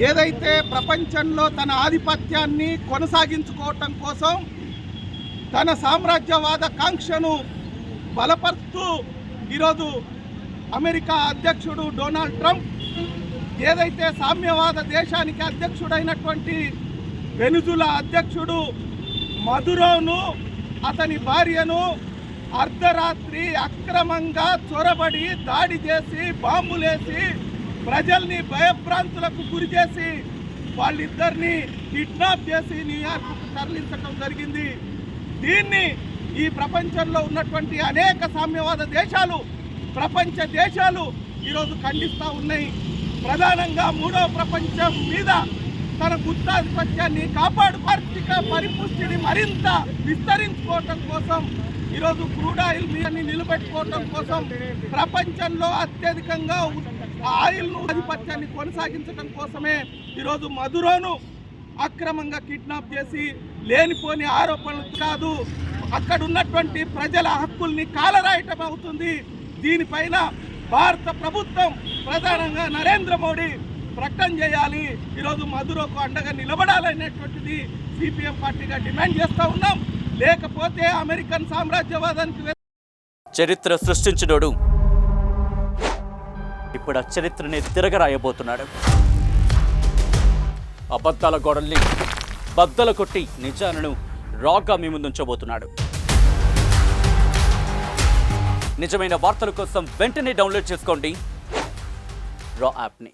ఏదైతే ప్రపంచంలో తన ఆధిపత్యాన్ని కొనసాగించుకోవటం కోసం తన సామ్రాజ్యవాద కాంక్షను బలపరుస్తూ ఈరోజు అమెరికా అధ్యక్షుడు డొనాల్డ్ ట్రంప్ ఏదైతే సామ్యవాద దేశానికి అధ్యక్షుడైనటువంటి వెనుజులా అధ్యక్షుడు మదురోను అతని భార్యను అర్ధరాత్రి అక్రమంగా చొరబడి దాడి చేసి బాంబులేసి ప్రజల్ని భయభ్రాంతులకు గురి చేసి వాళ్ళిద్దరిని కిడ్నాప్ చేసి న్యూయార్క్కు తరలించడం జరిగింది. దీన్ని ఈ ప్రపంచంలో ఉన్నటువంటి అనేక సామ్యవాద దేశాలు, ప్రపంచ దేశాలు ఈరోజు ఖండిస్తూ ఉన్నాయి. ప్రధానంగా మూడవ ప్రపంచం మీద తన గుత్తాధిపత్యాన్ని కాపాడు ఆర్థిక పరిపుష్టిని మరింత విస్తరించుకోవటం కోసం ఈరోజు క్రూడ్ ఆయిల్ మీదని నిలబెట్టుకోవటం కోసం ప్రపంచంలో అత్యధికంగా ఆయిల్ను ఆధిపత్యాన్ని కొనసాగించడం కోసమే ఈరోజు మదురోను అక్రమంగా కిడ్నాప్ చేసి లేనిపోని ఆరోపణలు కాదు అక్కడ ఉన్నటువంటి ప్రజల హక్కుల్ని కాలరాయటం అవుతుంది. దీనిపైన భారత ప్రభుత్వం ప్రధానంగా నరేంద్ర మోడీ ప్రకటన చేయాలి. ఈరోజు మదురోకు అండగా నిలబడాలనేటువంటిది సిపిఎం పార్టీగా డిమాండ్ చేస్తూ ఉన్నాం. లేకపోతే అమెరికన్ సామ్రాజ్యవాదానికి చరిత్ర సృష్టించినోడు ఇప్పుడు ఆ చరిత్రని తిరగరాయబోతున్నాడు. అబద్ధాల గోడల్ని బద్దలు కొట్టి నిజాలను రాగా మీ ముందుంచబోతున్నాడు. నిజమైన వార్తల కోసం వెంటనే డౌన్లోడ్ చేసుకోండి రా యాప్ని.